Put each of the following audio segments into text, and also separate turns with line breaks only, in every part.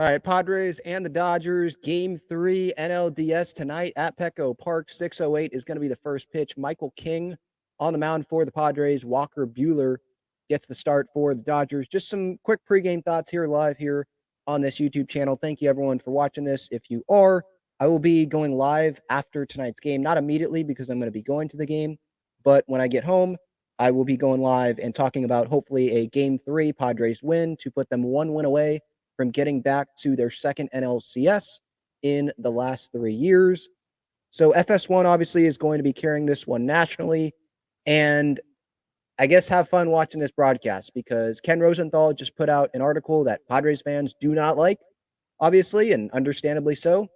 All right, Padres and the Dodgers, Game 3, NLDS tonight at Petco Park. 6:08 is going to be the first pitch. Michael King on the mound for the Padres. Walker Buehler gets the start for the Dodgers. Just some quick pregame thoughts here live here on this YouTube channel. Thank you, everyone, for watching this. If you are, I will be going live after tonight's game. Not immediately because I'm going to be going to the game, but when I get home, I will be going live and talking about hopefully a Game 3 Padres win to put them one win away from getting back to their second NLCS in the last 3 years. So FS1 obviously is going to be carrying this one nationally. And I guess have fun watching this broadcast because Ken Rosenthal just put out an article that Padres fans do not like, obviously, and understandably so.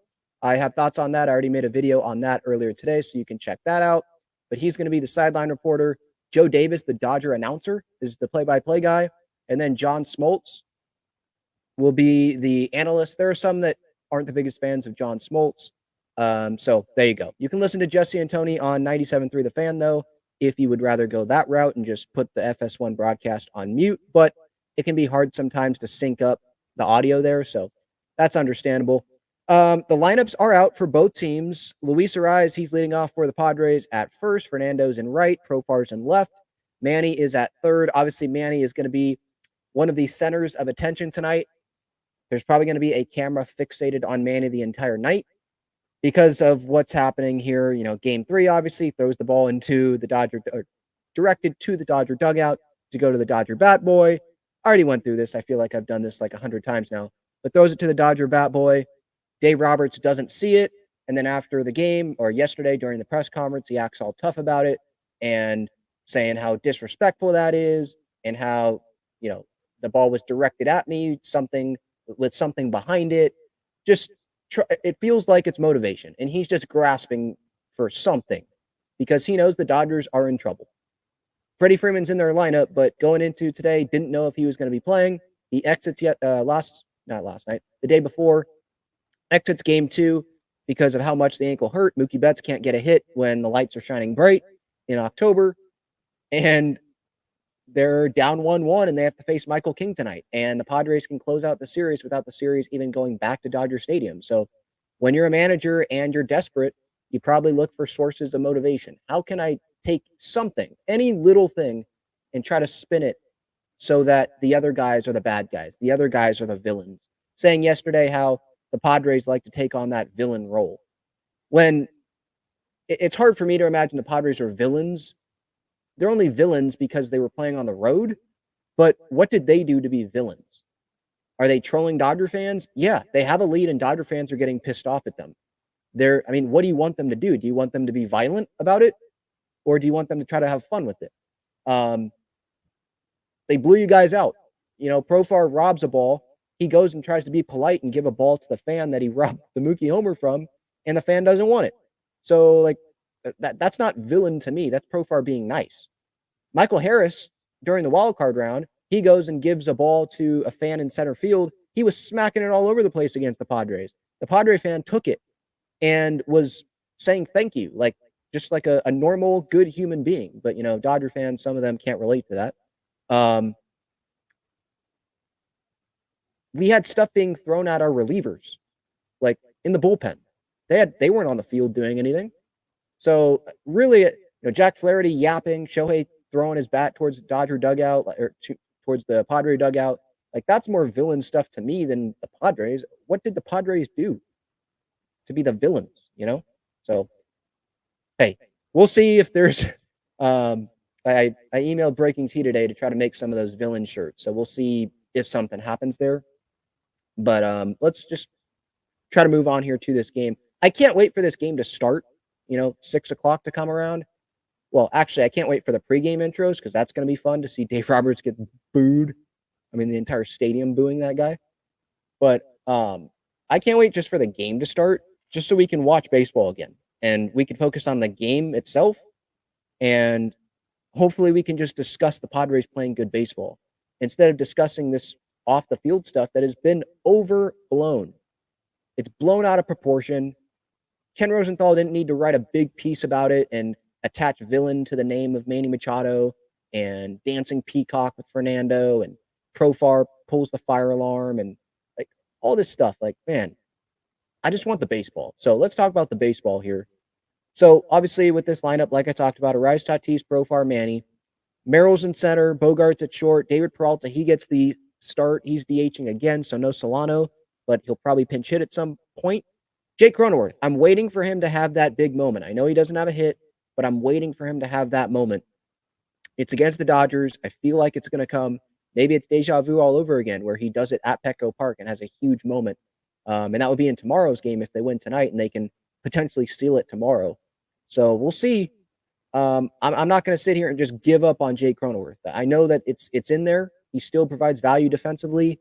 I have thoughts on that. I already made a video on that earlier today, so you can check that out. But he's going to be the sideline reporter. Joe Davis, the Dodger announcer, is the play-by-play guy. And then John Smoltz will be the analyst. There are some that aren't the biggest fans of John Smoltz. So there you go. You can listen to Jesse and Tony on 97.3 The Fan, though, if you would rather go that route and just put the FS1 broadcast on mute. But it can be hard sometimes to sync up the audio there, so that's understandable. The lineups are out for both teams. Luis Ariz, he's leading off for the Padres at first. Fernando's in right. Profar's in left. Manny is at third. Obviously, Manny is going to be one of the centers of attention tonight. There's probably going to be a camera fixated on Manny the entire night because of what's happening here. You know, Game 3 obviously throws the ball into the Dodger, or directed to the Dodger dugout to go to the Dodger bat boy. I already went through this. I feel like I've done this like 100 times now, but throws it to the Dodger bat boy. Dave Roberts doesn't see it. And then after the game or yesterday during the press conference, he acts all tough about it and saying how disrespectful that is and how, you know, the ball was directed at me, something with something behind it. Just it feels like it's motivation, and he's just grasping for something because he knows the Dodgers are in trouble. Freddie Freeman's in their lineup, but going into today, didn't know if he was going to be playing. He exits not last night, the day before, exits Game 2 because of how much the ankle hurt. Mookie Betts can't get a hit when the lights are shining bright in October, and they're down 1-1 and they have to face Michael King tonight. And the Padres can close out the series without the series even going back to Dodger Stadium. So when you're a manager and you're desperate, you probably look for sources of motivation. How can I take something, any little thing, and try to spin it so that the other guys are the bad guys, the other guys are the villains? Saying yesterday how the Padres like to take on that villain role. When it's hard for me to imagine the Padres are villains. They're only villains because they were playing on the road. But what did they do to be villains? Are they trolling Dodger fans? Yeah, they have a lead and Dodger fans are getting pissed off at them. What do you want them to do? Do you want them to be violent about it? Or do you want them to try to have fun with it? They blew you guys out. You know, Profar robs a ball. He goes and tries to be polite and give a ball to the fan that he robbed the Mookie Homer from, and the fan doesn't want it. So, like, that's not villain to me. That's Profar being nice. Michael Harris, during the wild card round, he goes and gives a ball to a fan in center field. He was smacking it all over the place against the Padres. The Padre fan took it and was saying thank you, like just like a normal, good human being. But, you know, Dodger fans, some of them can't relate to that. We had stuff being thrown at our relievers, like in the bullpen. They weren't on the field doing anything. So really, you know, Jack Flaherty yapping, Shohei throwing his bat towards the Dodger dugout or towards the Padre dugout. Like, that's more villain stuff to me than the Padres. What did the Padres do to be the villains, you know? So, hey, we'll see if there's I emailed Breaking Tea today to try to make some of those villain shirts. So we'll see if something happens there. But let's just try to move on here to this game. I can't wait for this game to start. You know, 6 o'clock to come around. Well, actually, I can't wait for the pregame intros because that's going to be fun to see Dave Roberts get booed. I mean, the entire stadium booing that guy. But I can't wait just for the game to start, just so we can watch baseball again. And we can focus on the game itself. And hopefully we can just discuss the Padres playing good baseball instead of discussing this off-the-field stuff that has been overblown. It's blown out of proportion. Ken Rosenthal didn't need to write a big piece about it and attach villain to the name of Manny Machado and Dancing Peacock with Fernando and Profar pulls the fire alarm and like all this stuff. Like, man, I just want the baseball. So let's talk about the baseball here. So obviously with this lineup, like I talked about, Arise, Tatis, Profar, Manny, Merrill's in center, Bogarts at short, David Peralta, he gets the start. He's DHing again, so no Solano, but he'll probably pinch hit at some point. Jake Cronenworth, I'm waiting for him to have that big moment. I know he doesn't have a hit, but I'm waiting for him to have that moment. It's against the Dodgers. I feel like it's going to come. Maybe it's deja vu all over again, where he does it at Petco Park and has a huge moment. And that would be in tomorrow's game if they win tonight, and they can potentially steal it tomorrow. So we'll see. I'm not going to sit here and just give up on Jake Cronenworth. I know that it's in there. He still provides value defensively.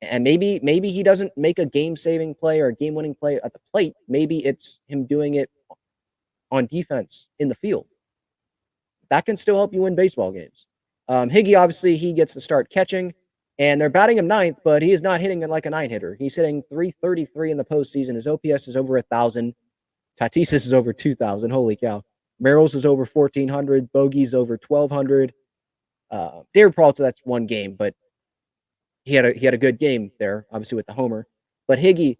And maybe he doesn't make a game-saving play or a game-winning play at the plate. Maybe it's him doing it on defense in the field. That can still help you win baseball games. Higgy, obviously, he gets to start catching, and they're batting him ninth, but he is not hitting it like a nine hitter. He's hitting .333 in the postseason. His OPS is over 1,000. Tatis is over 2,000. Holy cow. Merrill's is over 1,400. Bogey's over 1,200. David Peralta, that's one game, but he had a good game there, obviously with the homer. But Higgy,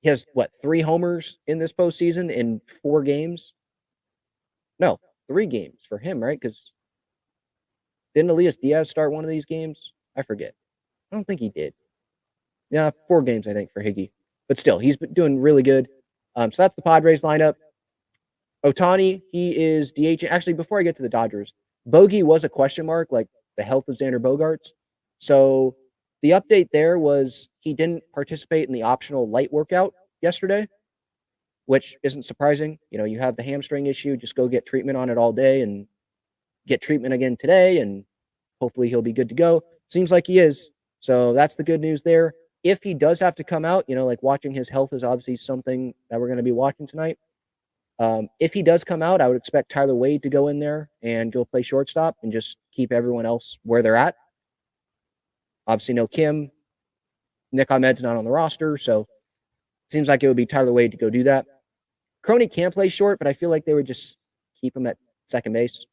he has what, 3 homers in this postseason in 4 games? No, 3 games for him, right? Because didn't Elias Diaz start one of these games? I forget. I don't think he did. Yeah, 4 games, I think, for Higgy. But still, he's been doing really good. So that's the Padres lineup. Ohtani, he is DH. Actually, before I get to the Dodgers, Bogey was a question mark, like the health of Xander Bogaerts. So the update there was he didn't participate in the optional light workout yesterday, which isn't surprising. You know, you have the hamstring issue, just go get treatment on it all day and get treatment again today, and hopefully he'll be good to go. Seems like he is. So that's the good news there. If he does have to come out, you know, like watching his health is obviously something that we're going to be watching tonight. If he does come out, I would expect Tyler Wade to go in there and go play shortstop and just keep everyone else where they're at. Obviously, no Kim. Nick Ahmed's not on the roster, so it seems like it would be Tyler Wade to go do that. Crony can play short, but I feel like they would just keep him at second base.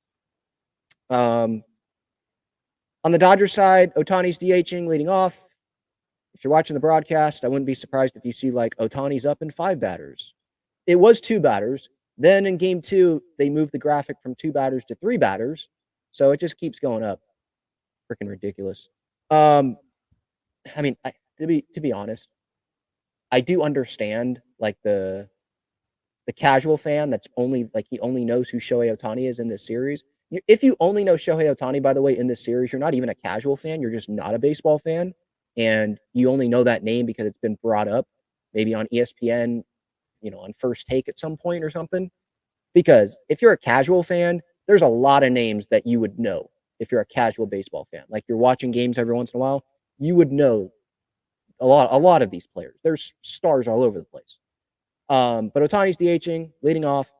On the Dodgers side, Ohtani's DHing, leading off. If you're watching the broadcast, I wouldn't be surprised if you see like Ohtani's up in 5 batters. It was 2 batters. Then in game 2, they moved the graphic from 2 batters to 3 batters. So it just keeps going up. Freaking ridiculous. I mean, to be honest, I do understand like the casual fan that's only like he only knows who Shohei Ohtani is in this series. If you only know Shohei Ohtani, by the way, in this series, you're not even a casual fan. You're just not a baseball fan. And you only know that name because it's been brought up maybe on ESPN, you know, on First Take at some point or something. Because if you're a casual fan, there's a lot of names that you would know if you're a casual baseball fan. Like you're watching games every once in a while, you would know a lot of these players. There's stars all over the place. But Ohtani's DHing, leading off.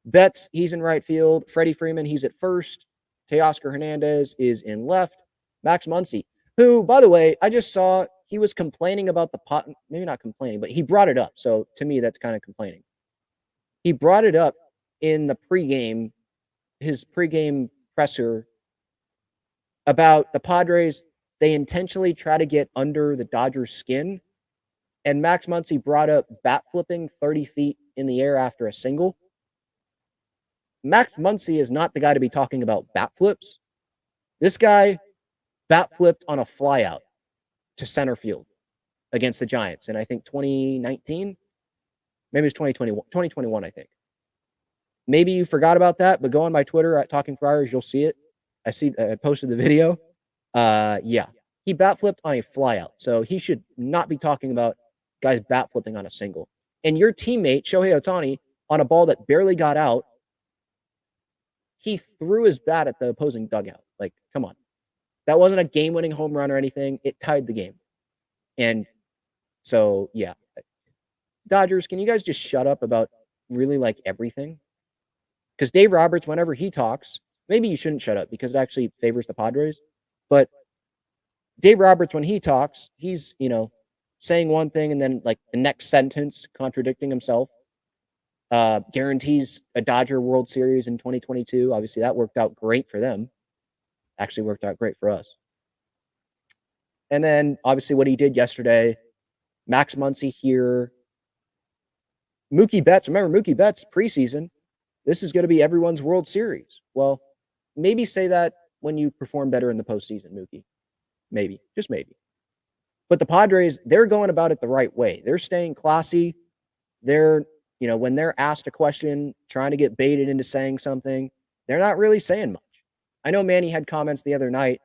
Betts, he's in right field. Freddie Freeman, he's at first. Teoscar Hernandez is in left. Max Muncy, who, by the way, I just saw he was complaining about the pot. Maybe not complaining, but he brought it up. So to me, that's kind of complaining. He brought it up in the pregame, his pregame presser about the Padres. They intentionally try to get under the Dodgers' skin. And Max Muncy brought up bat flipping 30 feet in the air after a single. Max Muncy is not the guy to be talking about bat flips. This guy bat flipped on a flyout to center field against the Giants in, I think, 2019. Maybe it's 2021, I think. Maybe you forgot about that, but go on my Twitter at Talking Friars, you'll see it. I posted the video. Yeah, he bat flipped on a flyout, so he should not be talking about guys bat flipping on a single. And your teammate, Shohei Ohtani, on a ball that barely got out, he threw his bat at the opposing dugout. Like, come on. That wasn't a game-winning home run or anything. It tied the game. And so, yeah. Dodgers, can you guys just shut up about really like everything? Because Dave Roberts, whenever he talks, maybe you shouldn't shut up because it actually favors the Padres. But Dave Roberts, when he talks, he's, you know, saying one thing and then like the next sentence contradicting himself. Guarantees a Dodger World Series in 2022. Obviously, that worked out great for them. Actually worked out great for us. And then obviously what he did yesterday, Max Muncy here. Mookie Betts, remember Mookie Betts preseason, this is going to be everyone's World Series. Well, maybe say that when you perform better in the postseason, Mookie. Maybe, just maybe. But the Padres, they're going about it the right way. They're staying classy. They're, when they're asked a question, trying to get baited into saying something, they're not really saying much. I know Manny had comments the other night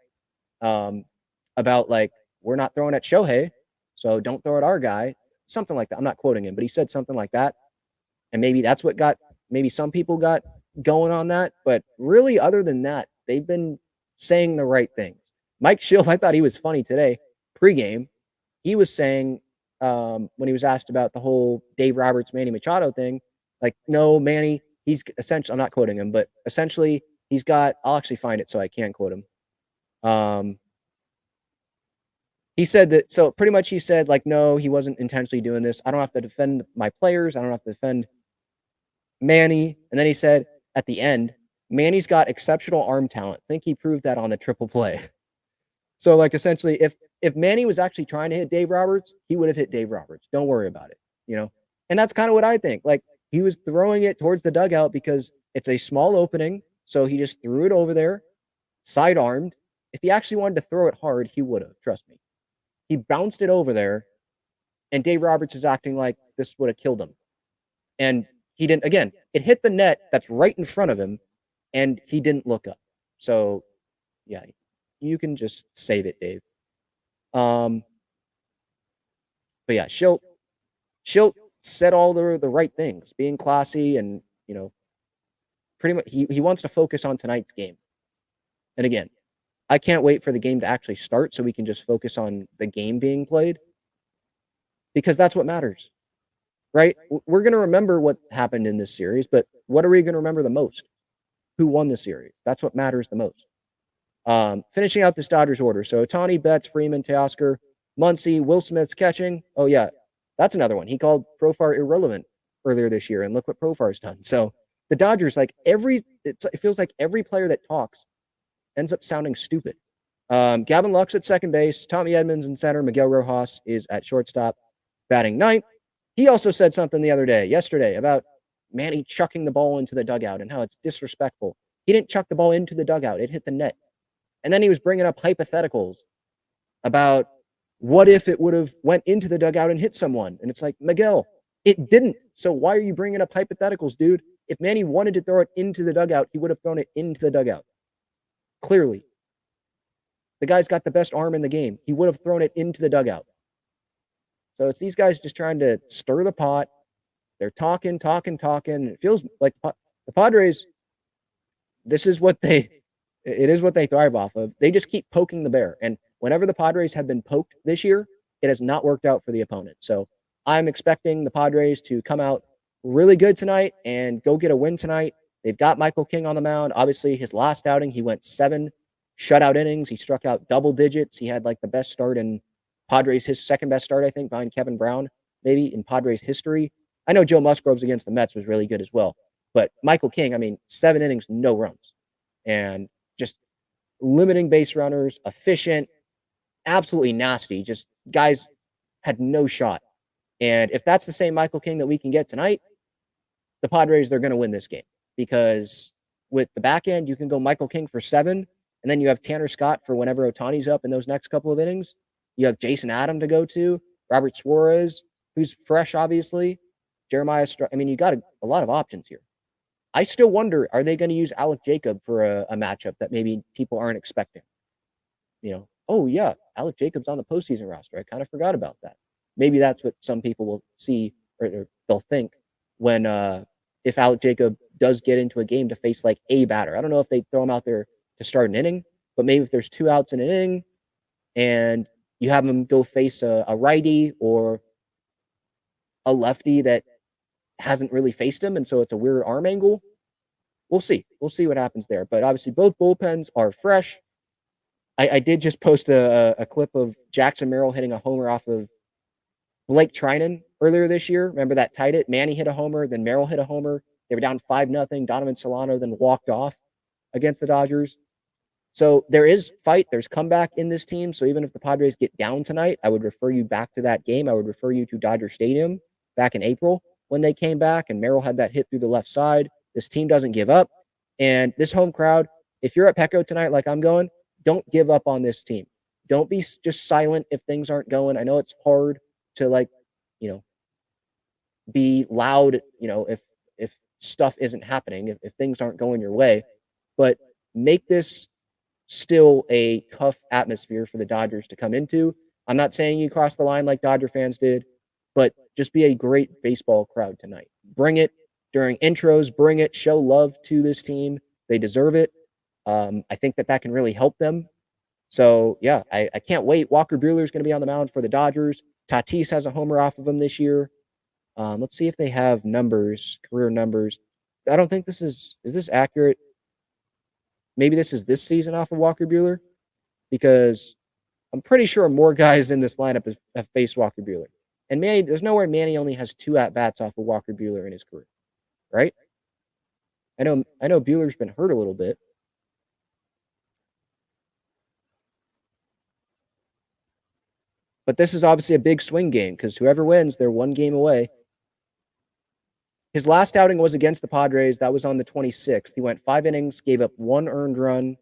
about like, we're not throwing at Shohei, so don't throw at our guy. Something like that. I'm not quoting him, but he said something like that. And maybe that's what maybe some people got going on that. But really, other than that, they've been saying the right things. Mike Schill, I thought he was funny today, pregame. He was saying when he was asked about the whole Dave Roberts, Manny Machado thing, like, no, Manny, he's essentially, I'm not quoting him, but essentially he's got, I'll actually find it so I can quote him. He said that, so pretty much he said, like, no, he wasn't intentionally doing this. I don't have to defend my players. I don't have to defend Manny. And then he said at the end, Manny's got exceptional arm talent. Think he proved that on the triple play. So, like, essentially, if Manny was actually trying to hit Dave Roberts, he would have hit Dave Roberts. Don't worry about it, And that's kind of what I think. Like, he was throwing it towards the dugout because it's a small opening, so he just threw it over there, side-armed. If he actually wanted to throw it hard, he would have, trust me. He bounced it over there, and Dave Roberts is acting like this would have killed him. And he didn't, again, it hit the net that's right in front of him, and he didn't look up. So, yeah, you can just save it, Dave. But yeah, Schilt said all the right things, being classy and, pretty much he wants to focus on tonight's game. And again, I can't wait for the game to actually start so we can just focus on the game being played because that's what matters, right? We're going to remember what happened in this series, but what are we going to remember the most? Who won the series? That's what matters the most. Finishing out this Dodgers order. So Ohtani, Betts, Freeman, Teoscar, Muncy, Will Smith's catching. Oh, yeah, that's another one. He called Profar irrelevant earlier this year, and look what Profar's done. So the Dodgers, like it feels like every player that talks ends up sounding stupid. Gavin Lux at second base, Tommy Edmonds in center, Miguel Rojas is at shortstop, batting ninth. He also said something yesterday, about Manny chucking the ball into the dugout and how it's disrespectful. He didn't chuck the ball into the dugout. It hit the net. And then he was bringing up hypotheticals about what if it would have went into the dugout and hit someone. And it's like, Miguel, it didn't. So why are you bringing up hypotheticals, dude? If Manny wanted to throw it into the dugout, he would have thrown it into the dugout. Clearly. The guy's got the best arm in the game. He would have thrown it into the dugout. So it's these guys just trying to stir the pot. They're talking. It feels like the Padres, it is what they thrive off of. They just keep poking the bear. And whenever the Padres have been poked this year, it has not worked out for the opponent. So I'm expecting the Padres to come out really good tonight and go get a win tonight. They've got Michael King on the mound. Obviously, his last outing, he went 7 shutout innings. He struck out double digits. He had like the best start in Padres, his second best start, I think, behind Kevin Brown, maybe in Padres history. I know Joe Musgrove's against the Mets was really good as well. But Michael King, 7 innings, no runs. And just limiting base runners, efficient, absolutely nasty. Just guys had no shot. And if that's the same Michael King that we can get tonight, the Padres, they're going to win this game. Because with the back end, you can go Michael King for 7, and then you have Tanner Scott for whenever Ohtani's up in those next couple of innings. You have Jason Adam to go to, Robert Suarez, who's fresh, obviously. Jeremiah, you got a lot of options here. I still wonder, are they going to use Alec Jacob for a matchup that maybe people aren't expecting? Oh, yeah, Alec Jacob's on the postseason roster. I kind of forgot about that. Maybe that's what some people will see or they'll think when if Alec Jacob does get into a game to face like a batter. I don't know if they throw him out there to start an inning, but maybe if there's 2 outs in an inning and you have him go face a righty or a lefty that hasn't really faced him, and so it's a weird arm angle. We'll see. We'll see what happens there. But obviously, both bullpens are fresh. I did just post a clip of Jackson Merrill hitting a homer off of Blake Trinan earlier this year. Remember that tied it? Manny hit a homer, then Merrill hit a homer. They were down 5-0. Donovan Solano then walked off against the Dodgers. So there is fight, there's comeback in this team. So even if the Padres get down tonight, I would refer you back to that game. I would refer you to Dodger Stadium back in April when they came back and Merrill had that hit through the left side. This team doesn't give up. And this home crowd, if you're at Petco tonight like I'm going, don't give up on this team. Don't be just silent if things aren't going. I know it's hard to be loud, if stuff isn't happening, if things aren't going your way, but make this still a tough atmosphere for the Dodgers to come into. I'm not saying you cross the line like Dodger fans did, but just be a great baseball crowd tonight. Bring it during intros, bring it, show love to this team. They deserve it. I think that can really help them. So, yeah, I can't wait. Walker Buehler is going to be on the mound for the Dodgers. Tatis has a homer off of him this year. Let's see if they have numbers, career numbers. I don't think is this accurate? Maybe this is this season off of Walker Buehler, because I'm pretty sure more guys in this lineup have faced Walker Buehler. And Manny, there's nowhere Manny only has 2 at-bats off of Walker Buehler in his career, right? I know Buehler's been hurt a little bit. But this is obviously a big swing game because whoever wins, they're 1 game away. His last outing was against the Padres. That was on the 26th. He went 5 innings, gave up 1 earned run.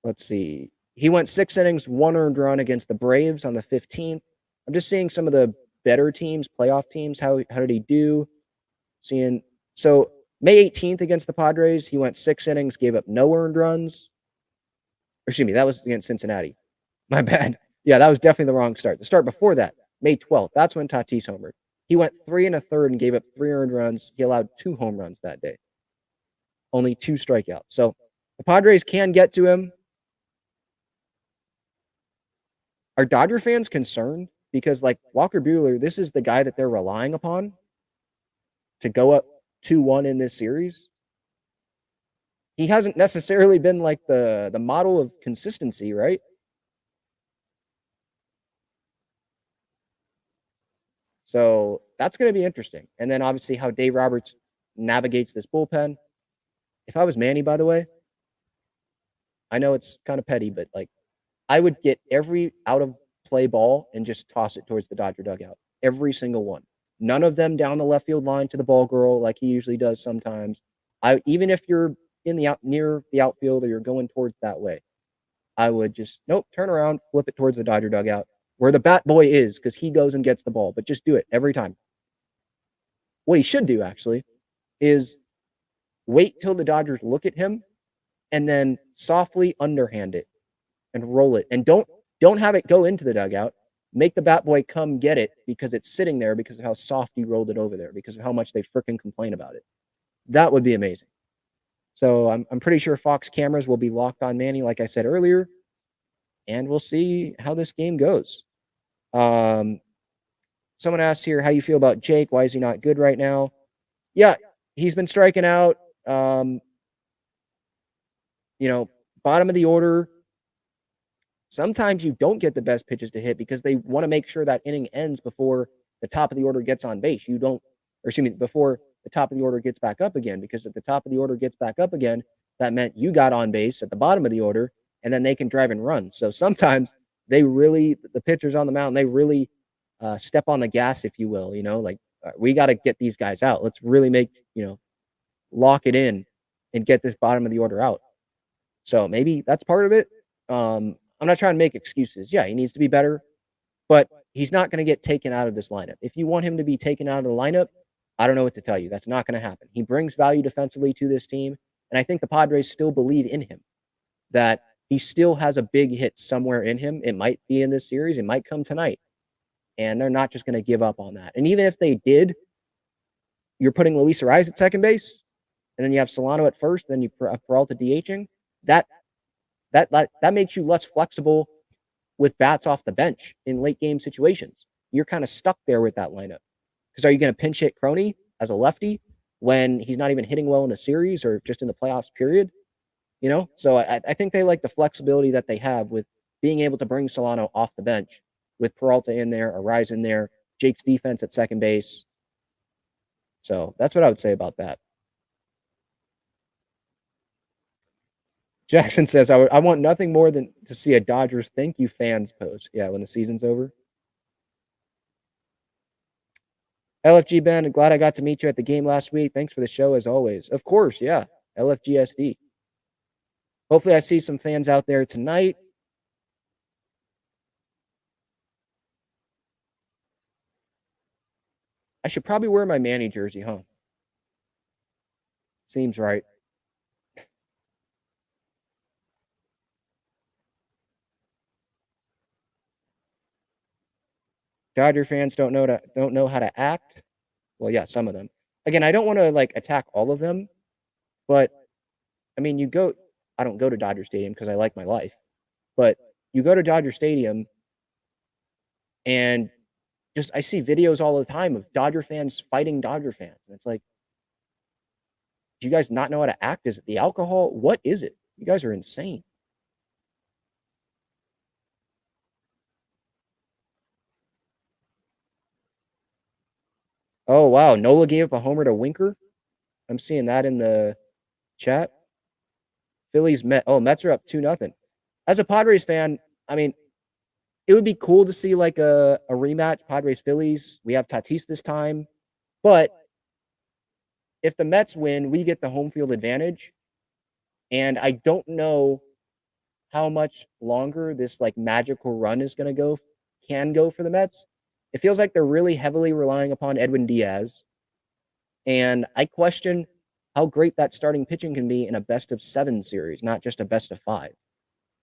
Let's see. He went 6 innings, 1 earned run against the Braves on the 15th. I'm just seeing some of the better teams, playoff teams. How did he do? So May 18th against the Padres, he went 6 innings, gave up no earned runs. Excuse me, that was against Cincinnati. My bad. Yeah, that was definitely the wrong start. The start before that, May 12th, that's when Tatis homered. He went 3 1/3 and gave up 3 earned runs. He allowed 2 home runs that day. Only 2 strikeouts. So the Padres can get to him. Are Dodger fans concerned? Because, like, Walker Buehler, this is the guy that they're relying upon to go up 2-1 in this series. He hasn't necessarily been like the model of consistency, right? So that's going to be interesting. And then obviously how Dave Roberts navigates this bullpen. If I was Manny, by the way, I know it's kind of petty, but like I would get every out of play ball and just toss it towards the Dodger dugout. Every single one. None of them down the left field line to the ball girl like he usually does sometimes. Even if you're in the near the outfield or you're going towards that way, I would just turn around, flip it towards the Dodger dugout where the bat boy is, because he goes and gets the ball. But just do it every time. What he should do actually is wait till the Dodgers look at him and then softly underhand it and roll it. And don't have it go into the dugout. Make the bat boy come get it because it's sitting there because of how soft he rolled it over there, because of how much they freaking complain about it. That would be amazing. So I'm pretty sure Fox cameras will be locked on Manny, like I said earlier, and we'll see how this game goes. Someone asked here, how do you feel about Jake? Why is he not good right now? Yeah, he's been striking out. Bottom of the order. Sometimes you don't get the best pitches to hit because they want to make sure that inning ends before the top of the order gets on base. Before the top of the order gets back up again, because if the top of the order gets back up again, that meant you got on base at the bottom of the order, and then they can drive and run. So sometimes the pitchers on the mound, they really step on the gas, if you will, we got to get these guys out. Let's really lock it in and get this bottom of the order out. So maybe that's part of it. I'm not trying to make excuses. Yeah, he needs to be better, but he's not going to get taken out of this lineup. If you want him to be taken out of the lineup, I don't know what to tell you. That's not going to happen. He brings value defensively to this team, and I think the Padres still believe in him, that he still has a big hit somewhere in him. It might be in this series. It might come tonight, and they're not just going to give up on that. And even if they did, you're putting Luis Ariz at second base, and then you have Solano at first, then you have Peralta DHing. That makes you less flexible with bats off the bench in late game situations. You're kind of stuck there with that lineup. Because are you going to pinch hit Crony as a lefty when he's not even hitting well in the series or just in the playoffs period? So I think they like the flexibility that they have with being able to bring Solano off the bench with Peralta in there, Ariz in there, Jake's defense at second base. So that's what I would say about that. Jackson says, I want nothing more than to see a Dodgers thank you fans post. Yeah, when the season's over. LFG Ben, glad I got to meet you at the game last week. Thanks for the show as always. Of course, yeah. LFGSD. Hopefully, I see some fans out there tonight. I should probably wear my Manny jersey, huh? Seems right. Dodger fans don't know how to act. Well, yeah, some of them. Again, I don't want to like attack all of them, but I mean, I don't go to Dodger Stadium because I like my life, but you go to Dodger Stadium and just I see videos all the time of Dodger fans fighting Dodger fans. And it's like, do you guys not know how to act? Is it the alcohol? What is it? You guys are insane. Oh, wow. Nola gave up a homer to Winker. I'm seeing that in the chat. Phillies Met. Oh, Mets are up 2-0. As a Padres fan, I mean, it would be cool to see like a rematch, Padres Phillies. We have Tatis this time. But if the Mets win, we get the home field advantage. And I don't know how much longer this like magical run is going to can go for the Mets. It feels like they're really heavily relying upon Edwin Diaz. And I question how great that starting pitching can be in a best of 7 series, not just a best of 5,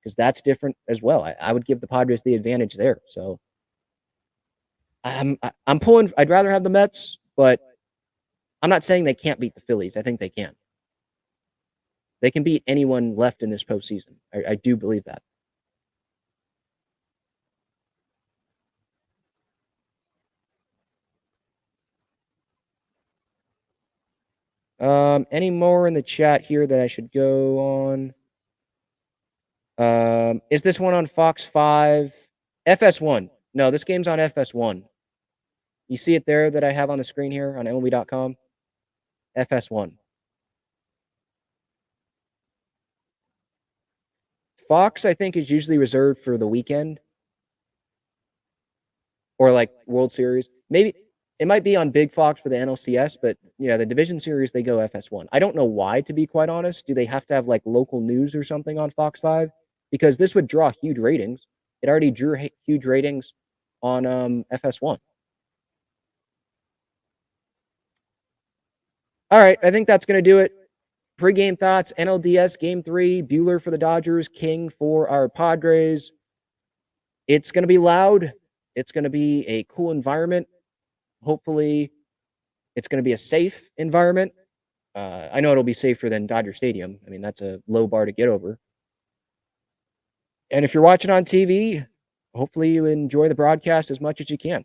because that's different as well. I would give the Padres the advantage there. So I'm pulling. I'd rather have the Mets, but I'm not saying they can't beat the Phillies. I think they can. They can beat anyone left in this postseason. I do believe that. Any more in the chat here that I should go on? Is this one on Fox 5? FS1. No, this game's on FS1. You see it there that I have on the screen here on MLB.com? FS1. Fox, I think, is usually reserved for the weekend or like World Series. Maybe it might be on Big Fox for the NLCS, but yeah, the division series, they go FS1. I don't know why, to be quite honest. Do they have to have like local news or something on Fox 5? Because this would draw huge ratings. It already drew huge ratings on FS1. All right, I think that's going to do it. Pre-game thoughts, NLDS Game 3, Buehler for the Dodgers, King for our Padres. It's going to be loud. It's going to be a cool environment. Hopefully, it's going to be a safe environment. I know it'll be safer than Dodger Stadium. I mean, that's a low bar to get over. And if you're watching on TV, hopefully you enjoy the broadcast as much as you can.